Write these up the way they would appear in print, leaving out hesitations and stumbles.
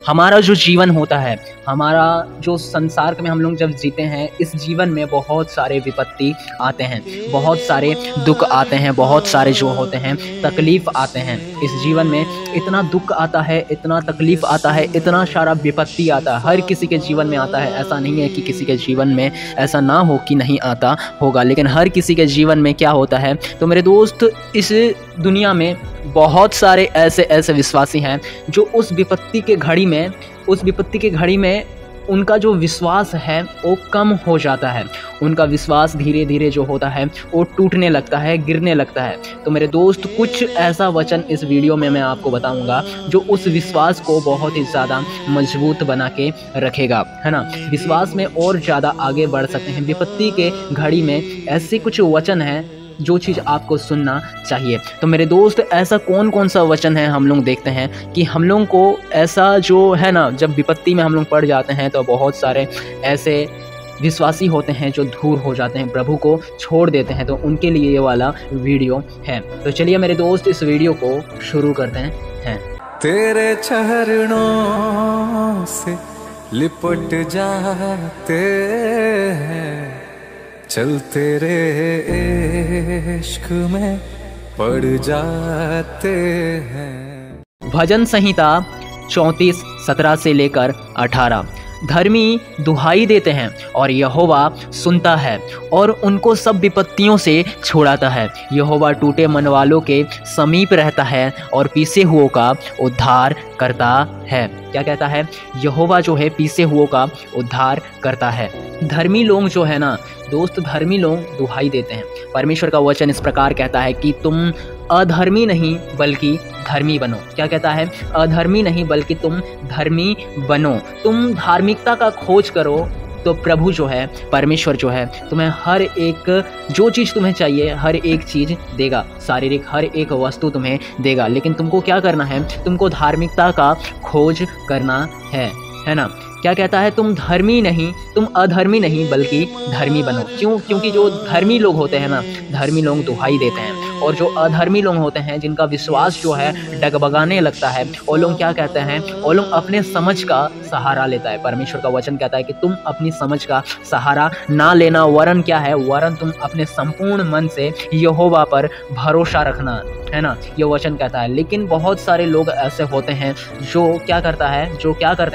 हमारा जो जीवन होता है, हमारा जो संसार में हम लोग जब जीते हैं, इस जीवन में बहुत सारे विपत्ति आते हैं, बहुत सारे दुख आते हैं, बहुत सारे जो होते हैं तकलीफ़ आते हैं। इस जीवन में इतना दुख आता है, इतना तकलीफ़ आता है, इतना सारा विपत्ति आता है, हर किसी के जीवन में आता है। ऐसा नहीं है कि किसी के जीवन में ऐसा ना हो कि नहीं आता होगा, लेकिन हर किसी के जीवन में क्या होता है। तो मेरे दोस्त, इस दुनिया में बहुत सारे ऐसे विश्वासी हैं जो उस विपत्ति के घड़ी में उनका जो विश्वास है वो कम हो जाता है। उनका विश्वास धीरे धीरे जो होता है वो टूटने लगता है, गिरने लगता है। तो मेरे दोस्त, कुछ ऐसा वचन इस वीडियो में मैं आपको बताऊंगा जो उस विश्वास को बहुत ही ज़्यादा मजबूत बना के रखेगा, है ना। विश्वास में और ज़्यादा आगे बढ़ सकते हैं। विपत्ति के घड़ी में ऐसे कुछ वचन हैं जो चीज़ आपको सुनना चाहिए। तो मेरे दोस्त, ऐसा कौन कौन सा वचन है हम लोग देखते हैं कि हम लोग को ऐसा जो है ना, जब विपत्ति में हम लोग पड़ जाते हैं तो बहुत सारे ऐसे विश्वासी होते हैं जो दूर हो जाते हैं, प्रभु को छोड़ देते हैं। तो उनके लिए ये वाला वीडियो है। तो चलिए मेरे दोस्त, इस वीडियो को शुरू करते हैं। तेरे चरणों से लिपट जाते हैं, चल तेरे इश्क में पड़ जाते हैं। भजन संहिता 34:17 से लेकर 18। धर्मी दुहाई देते हैं और यहोवा सुनता है और उनको सब विपत्तियों से छुड़ाता है। यहोवा टूटे मन वालों के समीप रहता है और पीसे हुओं का उद्धार करता है। क्या कहता है? यहोवा जो है पीसे हुओं का उद्धार करता है। धर्मी लोग जो है ना दोस्त, धर्मी लोग दुहाई देते हैं। परमेश्वर का वचन इस प्रकार कहता है कि तुम अधर्मी नहीं बल्कि धर्मी बनो। क्या कहता है? अधर्मी नहीं बल्कि तुम धर्मी बनो। तुम धार्मिकता का खोज करो तो प्रभु जो है, परमेश्वर जो है, तुम्हें हर एक जो चीज़ तुम्हें चाहिए, हर एक चीज़ देगा। शारीरिक हर एक वस्तु तुम्हें देगा। लेकिन तुमको क्या करना है? तुमको धार्मिकता का खोज करना है ना। क्या कहता है? तुम धर्मी नहीं, तुम अधर्मी नहीं बल्कि धर्मी बनो। क्यों? क्योंकि जो धर्मी लोग होते हैं ना, धर्मी लोग दुहाई देते हैं, और जो अधर्मी लोग होते हैं जिनका विश्वास जो है डगबगाने लगता है, वो लोग क्या कहते हैं? वो लोग अपने समझ का सहारा लेता है। परमेश्वर का वचन कहता है कि तुम अपनी समझ का सहारा ना लेना, वरन क्या है? वरन तुम अपने संपूर्ण मन से यहोवा पर भरोसा रखना, है ना, ये वचन कहता है। लेकिन बहुत सारे लोग ऐसे होते हैं जो क्या करते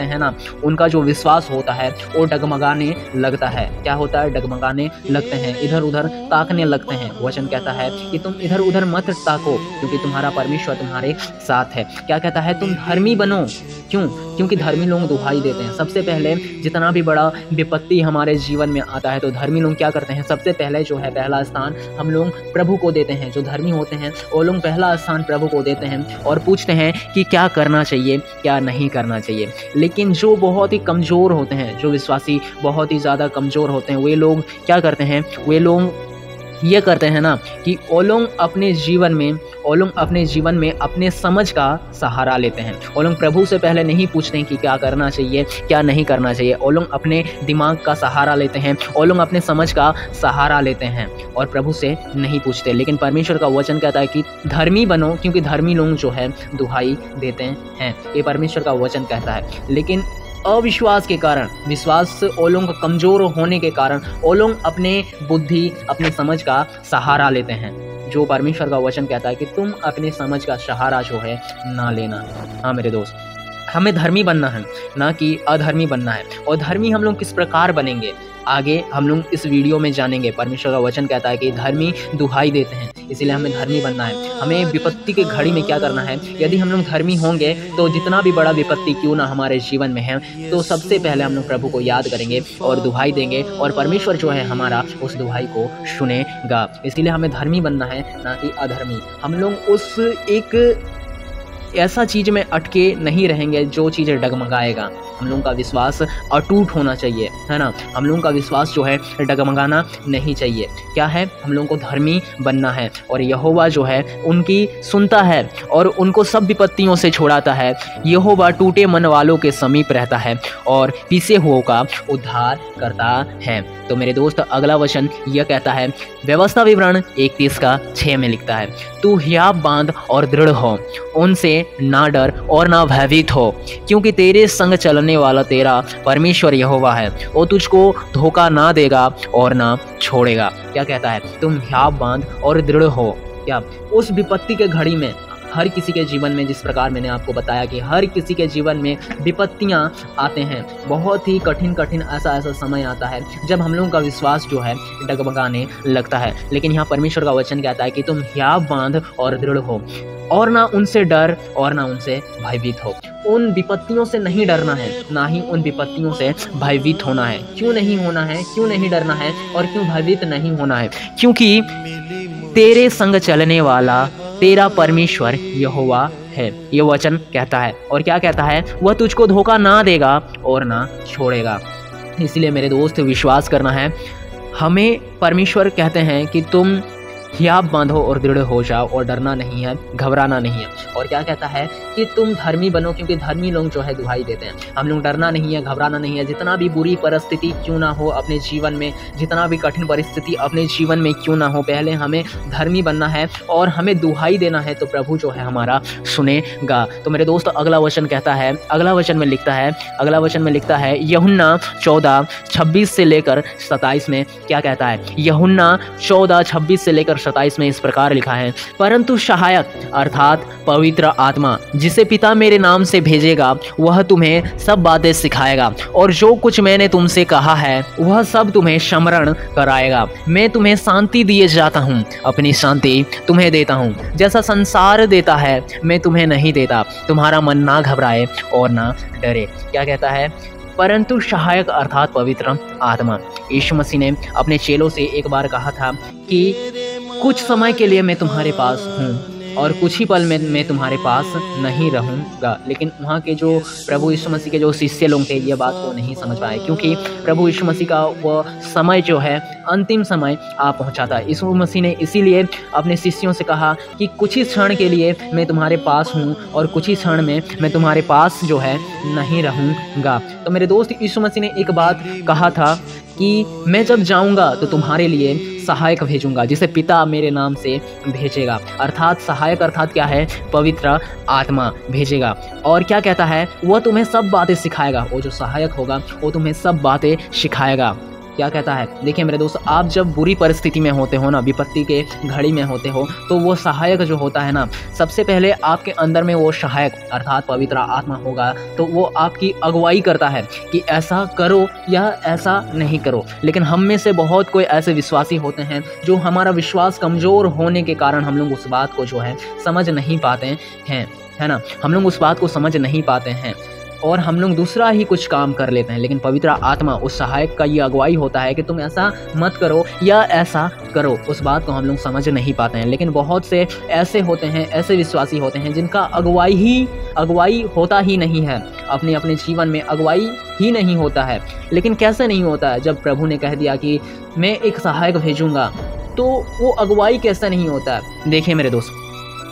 हैं ना, उनका जो विश्वास होता है वो डगमगाने लगता है। क्या होता है? डगमगाने लगते हैं, इधर उधर ताकने लगते हैं। वचन कहता है कि तुम इधर उधर मत ताको, क्योंकि तुम्हारा परमेश्वर तुम्हारे साथ है। क्या कहता है? तुम धर्मी बनो। क्यों? क्योंकि धर्मी लोग दुहाई देते हैं। सबसे पहले जितना भी बड़ा विपत्ति हमारे जीवन में आता है तो धर्मी लोग क्या करते हैं? सबसे पहले जो है पहला स्थान हम लोग प्रभु को देते हैं। जो धर्मी होते हैं वो लोग पहला स्थान प्रभु को देते हैं और पूछते हैं कि क्या करना चाहिए, क्या नहीं करना चाहिए। लेकिन जो बहुत ही कमज़ोर होते हैं, जो विश्वासी बहुत ही ज़्यादा कमज़ोर होते हैं, वे लोग क्या करते हैं? वे लोग ये करते हैं ना कि वो लोग अपने जीवन में अपने समझ का सहारा लेते हैं। वो लोग प्रभु से पहले नहीं पूछते हैं कि क्या करना चाहिए, क्या नहीं करना चाहिए। वो लोग अपने दिमाग का सहारा लेते हैं, वो लोग अपने समझ का सहारा लेते हैं और प्रभु से नहीं पूछते। लेकिन परमेश्वर का वचन कहता है कि धर्मी बनो, क्योंकि धर्मी लोग जो है दुहाई देते हैं। ये परमेश्वर का वचन कहता है। लेकिन अविश्वास के कारण, विश्वास वो लोगों का कमज़ोर होने के कारण वो लोग अपने बुद्धि, अपनी समझ का सहारा लेते हैं। जो परमेश्वर का वचन कहता है कि तुम अपने समझ का सहारा जो है ना लेना। हाँ मेरे दोस्त, हमें धर्मी बनना है, ना कि अधर्मी बनना है। और धर्मी हम लोग किस प्रकार बनेंगे, आगे हम लोग इस वीडियो में जानेंगे। परमेश्वर का वचन कहता है कि धर्मी दुहाई देते हैं, इसीलिए हमें धर्मी बनना है। हमें विपत्ति के घड़ी में क्या करना है? यदि हम लोग धर्मी होंगे तो जितना भी बड़ा विपत्ति क्यों ना हमारे जीवन में है, तो सबसे पहले हम लोग प्रभु को याद करेंगे और दुहाई देंगे, और परमेश्वर जो है हमारा उस दुहाई को सुनेगा। इसीलिए हमें धर्मी बनना है, ना कि अधर्मी। हम लोग उस एक ऐसा चीज़ में अटके नहीं रहेंगे जो चीज़ें डगमगाएगा। हम लोगों का विश्वास अटूट होना चाहिए, है ना। हम लोगों का विश्वास जो है डगमगाना नहीं चाहिए। क्या है? हम लोगों को धर्मी बनना है, और यहोवा जो है उनकी सुनता है और उनको सब विपत्तियों से छुड़ाता है। यहोवा टूटे मन वालों के समीप रहता है और पीसे हुओं का उद्धार करता है। तो मेरे दोस्त, अगला वचन यह कहता है, व्यवस्था विवरण 31:6 में लिखता है, तू हियाव बांध और दृढ़ हो, उनसे ना डर और ना भयभीत हो, क्योंकि तेरे संग चलने वाला तेरा परमेश्वर यहोवा है। वो तुझको धोखा ना देगा और ना छोड़ेगा। क्या कहता है? तुम हियाव बांध और दृढ़ हो। क्या उस विपत्ति के घड़ी में हर किसी के जीवन में, जिस प्रकार मैंने आपको बताया कि हर किसी के जीवन में विपत्तियां आते हैं, बहुत ही कठिन ऐसा समय आता है जब हम लोगों का विश्वास जो है डगमगाने लगता है। लेकिन यहाँ परमेश्वर का वचन कहता है कि तुम हियाव बांध और दृढ़ हो, और ना उनसे डर और ना उनसे भयभीत हो। उन विपत्तियों से नहीं डरना है, ना ही उन विपत्तियों से भयभीत होना है। क्यों नहीं होना है, क्यों नहीं डरना है और क्यों भयभीत नहीं होना है? क्योंकि तेरे संग चलने वाला तेरा परमेश्वर यहोवा है, ये वचन कहता है। और क्या कहता है? वह तुझको धोखा ना देगा और ना छोड़ेगा। इसलिए मेरे दोस्त, विश्वास करना है। हमें परमेश्वर कहते हैं कि तुम हियाव बांधो और दृढ़ हो जाओ, और डरना नहीं है, घबराना नहीं है। और क्या कहता है? कि तुम धर्मी बनो, क्योंकि धर्मी लोग जो है दुहाई देते हैं। हम लोग डरना नहीं है, घबराना नहीं है। जितना भी बुरी परिस्थिति क्यों ना हो अपने जीवन में, जितना भी कठिन परिस्थिति अपने जीवन में क्यों ना हो, पहले हमें धर्मी बनना है और हमें दुहाई देना है, तो प्रभु जो है हमारा सुनेगा। तो मेरे दोस्त, अगला वचन कहता है, अगला वचन में लिखता है यूहन्ना 14:26 से लेकर 27 में। क्या कहता है? यूहन्ना 14:26 से लेकर 27 में इस प्रकार लिखा है, परंतु सहायक अर्थात पवित्र आत्मा, जिसे पिता मेरे नाम से भेजेगा, वह तुम्हें सब बातें सिखाएगा, और जो कुछ मैंने तुमसे कहा है वह सब तुम्हें स्मरण कराएगा। मैं तुम्हें शांति दिए जाता हूँ, अपनी शांति तुम्हें देता हूँ। जैसा संसार देता है मैं तुम्हें नहीं देता। तुम्हारा मन ना घबराए और ना डरे। क्या कहता है? परंतु सहायक अर्थात पवित्र आत्मा। यीशु मसीह ने अपने चेलों से एक बार कहा था कि कुछ समय के लिए मैं तुम्हारे पास हूँ और कुछ ही पल में मैं तुम्हारे पास नहीं रहूँगा। लेकिन वहाँ के जो प्रभु यीशु मसीह के जो शिष्य लोग थे, ये बात को नहीं समझ पाए, क्योंकि प्रभु यीशु मसीह का वो समय जो है अंतिम समय आ पहुँचा था। यीशु मसीह ने इसीलिए अपने शिष्यों से कहा कि कुछ ही क्षण के लिए मैं तुम्हारे पास हूँ और कुछ ही क्षण में मैं तुम्हारे पास जो है नहीं रहूँगा। तो मेरे दोस्त, यीशु मसीह ने एक बात कहा था कि मैं जब जाऊंगा तो तुम्हारे लिए सहायक भेजूंगा, जिसे पिता मेरे नाम से भेजेगा। अर्थात सहायक अर्थात क्या है? पवित्र आत्मा भेजेगा। और क्या कहता है? वह तुम्हें सब बातें सिखाएगा। वो जो सहायक होगा वो तुम्हें सब बातें सिखाएगा। क्या कहता है? देखिए मेरे दोस्त, आप जब बुरी परिस्थिति में होते हो ना, विपत्ति के घड़ी में होते हो, तो वो सहायक जो होता है ना, सबसे पहले आपके अंदर में वो सहायक अर्थात पवित्र आत्मा होगा, तो वो आपकी अगुवाई करता है कि ऐसा करो या ऐसा नहीं करो। लेकिन हम में से बहुत कोई ऐसे विश्वासी होते हैं जो हमारा विश्वास कमज़ोर होने के कारण हम लोग उस बात को जो है समझ नहीं पाते हैं, है ना। हम लोग उस बात को समझ नहीं पाते हैं और हम लोग दूसरा ही कुछ काम कर लेते हैं। लेकिन पवित्र आत्मा, उस सहायक का ये अगुवाई होता है कि तुम ऐसा मत करो या ऐसा करो। उस बात को हम लोग समझ नहीं पाते हैं। लेकिन बहुत से ऐसे होते हैं, ऐसे विश्वासी होते हैं जिनका अगुवाई होता ही नहीं है, अपने अपने जीवन में अगुवाई ही नहीं होता है। लेकिन कैसे नहीं होता है? जब प्रभु ने कह दिया कि मैं एक सहायक भेजूंगा, तो वो अगुवाई कैसे नहीं होता है? देखिए मेरे दोस्त,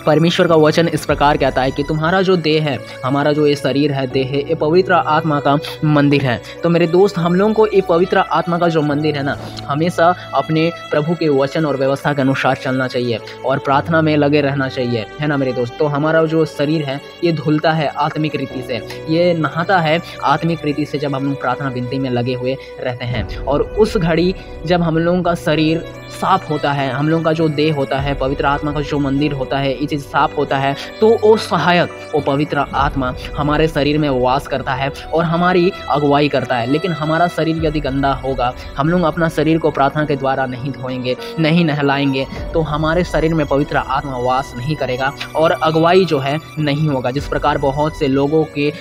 परमेश्वर का वचन इस प्रकार कहता है कि तुम्हारा जो देह है, हमारा जो ये शरीर है, देह है, ये पवित्र आत्मा का मंदिर है। तो मेरे दोस्त, हम लोगों को ये पवित्र आत्मा का जो मंदिर है ना, हमेशा अपने प्रभु के वचन और व्यवस्था के अनुसार चलना चाहिए और प्रार्थना में लगे रहना चाहिए, है ना मेरे दोस्त। तो हमारा जो शरीर है ये धुलता है आत्मिक रीति से, ये नहाता है आत्मिक रीति से जब हम लोग प्रार्थना विनती में लगे हुए रहते हैं। और उस घड़ी जब हम लोगों का शरीर साफ होता है, हम लोगों का जो देह होता है, पवित्र आत्मा का जो मंदिर होता है, ये चीज़ साफ होता है, तो वो सहायक, वो पवित्र आत्मा हमारे शरीर में वास करता है और हमारी अगुवाई करता है। लेकिन हमारा शरीर यदि गंदा होगा, हम लोग अपना शरीर को प्रार्थना के द्वारा नहीं धोएंगे, नहीं नहलाएंगे, तो हमारे शरीर में पवित्र आत्मा वास नहीं करेगा और अगुवाई जो है नहीं होगा। जिस प्रकार बहुत से लोगों के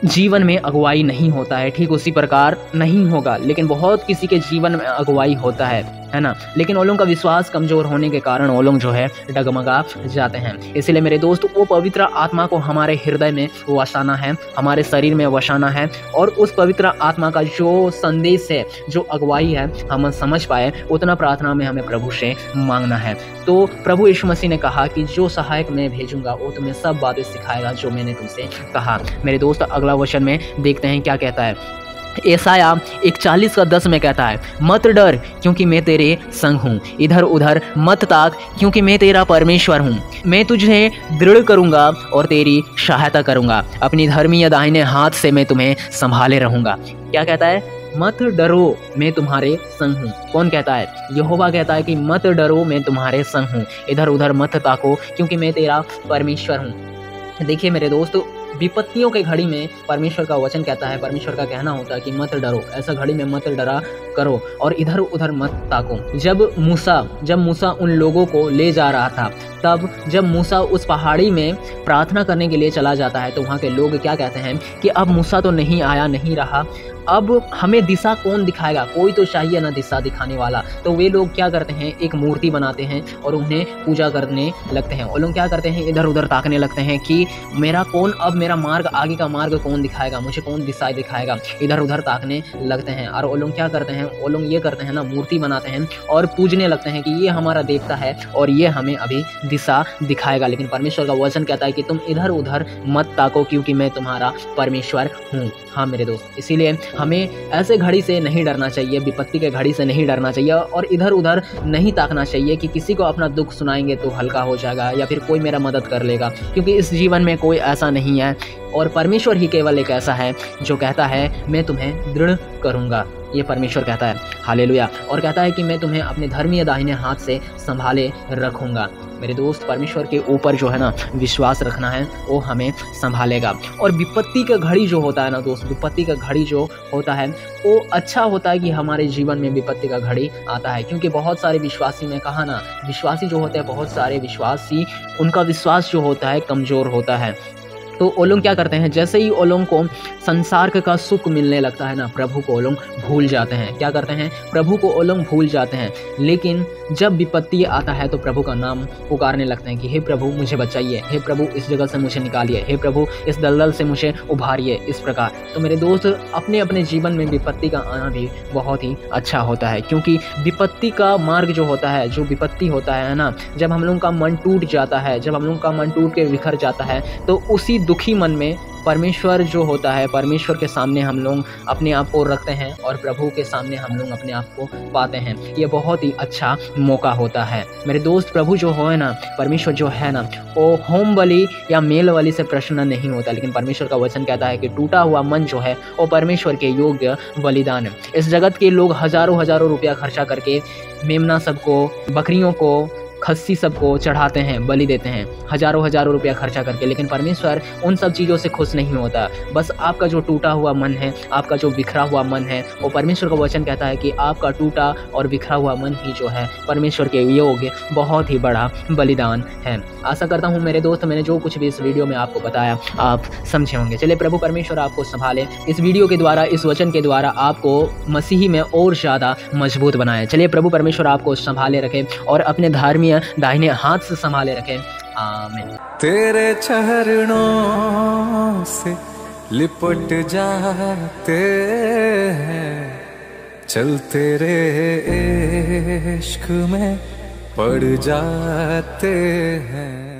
जीवन में अगुवाई नहीं होता है, ठीक उसी प्रकार नहीं होगा। लेकिन बहुत किसी के जीवन में अगुवाई होता है ना। लेकिन वो लोगों का विश्वास कमज़ोर होने के कारण वो लोग जो है डगमगा जाते हैं। इसलिए मेरे दोस्त, वो पवित्र आत्मा को हमारे हृदय में वसाना है, हमारे शरीर में वसाना है, और उस पवित्र आत्मा का जो संदेश है, जो अगुवाई है, हम समझ पाए, उतना प्रार्थना में हमें प्रभु से मांगना है। तो प्रभु यीशु मसीह ने कहा कि जो सहायक मैं भेजूंगा वो तुम्हें सब बातें सिखाएगा जो मैंने तुमसे कहा। मेरे दोस्त, अगला वचन में देखते हैं क्या कहता है। यशायाह 41:10 में कहता है, मत डर क्योंकि मैं तेरे संग हूँ, इधर उधर मत ताक क्योंकि मैं तेरा परमेश्वर हूँ। मैं तुझे दृढ़ करूँगा और तेरी सहायता करूँगा, अपनी धर्मी दाहिने हाथ से मैं तुम्हें संभाले रहूँगा। क्या कहता है? मत डरो मैं तुम्हारे संग हूँ। कौन कहता है? यहोवा कहता है कि मत डरो मैं तुम्हारे संग हूँ, इधर उधर मत ताको क्योंकि मैं तेरा परमेश्वर हूँ। देखिए मेरे दोस्त, विपत्तियों के घड़ी में परमेश्वर का वचन कहता है, परमेश्वर का कहना होता है कि मत डरो, ऐसा घड़ी में मत डरा करो और इधर उधर मत ताको। जब मूसा उन लोगों को ले जा रहा था, तब जब मूसा उस पहाड़ी में प्रार्थना करने के लिए चला जाता है तो वहाँ के लोग क्या कहते हैं कि अब मूसा तो नहीं आया, नहीं रहा, अब हमें दिशा कौन दिखाएगा? कोई तो चाहिए ना दिशा दिखाने वाला। तो वे लोग क्या करते हैं, एक मूर्ति बनाते हैं और उन्हें पूजा करने लगते हैं। वो लोग क्या करते हैं, इधर उधर ताकने लगते हैं कि मेरा मार्ग, आगे का मार्ग कौन दिखाएगा, मुझे कौन दिशा दिखाएगा, इधर उधर ताकने लगते हैं। और वो लोग क्या करते हैं, वो लोग ये करते हैं ना, मूर्ति बनाते हैं और पूजने लगते हैं कि ये हमारा देवता है और ये हमें अभी दिशा दिखाएगा। लेकिन परमेश्वर का वचन कहता है कि तुम इधर उधर मत ताको क्योंकि मैं तुम्हारा परमेश्वर हूँ। हाँ मेरे दोस्त, इसीलिए हमें ऐसे घड़ी से नहीं डरना चाहिए, विपत्ति के घड़ी से नहीं डरना चाहिए और इधर उधर नहीं ताकना चाहिए कि किसी को अपना दुख सुनाएंगे तो हल्का हो जाएगा या फिर कोई मेरा मदद कर लेगा, क्योंकि इस जीवन में कोई ऐसा नहीं है और परमेश्वर ही केवल एक ऐसा है जो कहता है मैं तुम्हें दृढ़ करूँगा। ये परमेश्वर कहता है, हालेलुया। और कहता है कि मैं तुम्हें अपने धर्मी दाहिने हाथ से संभाले रखूँगा। मेरे दोस्त, परमेश्वर के ऊपर जो है ना विश्वास रखना है, वो हमें संभालेगा। और विपत्ति का घड़ी जो होता है ना दोस्त, विपत्ति का घड़ी जो होता है वो अच्छा होता है कि हमारे जीवन में विपत्ति का घड़ी आता है, क्योंकि बहुत सारे विश्वासी, में कहा ना, विश्वासी जो होते हैं, बहुत सारे विश्वासी, उनका विश्वास जो होता है कमज़ोर होता है। तो वो लोग क्या करते हैं, जैसे ही वो लोग को संसार का सुख मिलने लगता है ना, प्रभु को वो लोग भूल जाते हैं। क्या करते हैं, प्रभु को वो लोग भूल जाते हैं। लेकिन जब विपत्ति आता है तो प्रभु का नाम पुकारने लगते हैं कि हे प्रभु मुझे बचाइए, हे प्रभु इस जगह से मुझे निकालिए, हे प्रभु इस दलदल से मुझे उभारिए, इस प्रकार। तो मेरे दोस्त, अपने अपने जीवन में विपत्ति का आना भी बहुत ही अच्छा होता है, क्योंकि विपत्ति का मार्ग जो होता है, जो विपत्ति होता है ना, जब हम लोग का मन टूट जाता है, जब हम लोग का मन टूट के बिखर जाता है, तो उसी दुखी मन में परमेश्वर जो होता है, परमेश्वर के सामने हम लोग अपने आप को रखते हैं और प्रभु के सामने हम लोग अपने आप को पाते हैं। ये बहुत ही अच्छा मौका होता है मेरे दोस्त। प्रभु जो है ना, परमेश्वर जो है ना, वो होम बलि या मेल बलि से प्रसन्न नहीं होता, लेकिन परमेश्वर का वचन कहता है कि टूटा हुआ मन जो है वो परमेश्वर के योग्य बलिदान है। इस जगत के लोग हजारों रुपया खर्चा करके मेमना सबको, बकरियों को, खस्सी सबको चढ़ाते हैं, बलि देते हैं, हजारों रुपया खर्चा करके, लेकिन परमेश्वर उन सब चीज़ों से खुश नहीं होता। बस आपका जो टूटा हुआ मन है, आपका जो बिखरा हुआ मन है, वो परमेश्वर का वचन कहता है कि आपका टूटा और बिखरा हुआ मन ही जो है परमेश्वर के योग्य बहुत ही बड़ा बलिदान है। आशा करता हूँ मेरे दोस्त, मैंने जो कुछ भी इस वीडियो में आपको बताया आप समझे होंगे। चलिए, प्रभु परमेश्वर आपको संभाले, इस वीडियो के द्वारा, इस वचन के द्वारा आपको मसीही में और ज़्यादा मजबूत बनाए। चलिए, प्रभु परमेश्वर आपको संभाले रखे और अपने धार्मिक दाहिने हाथ से संभाले रखें। आमीन। तेरे चरणों से लिपट जाते हैं, चल तेरे इश्क में पड़ जाते हैं।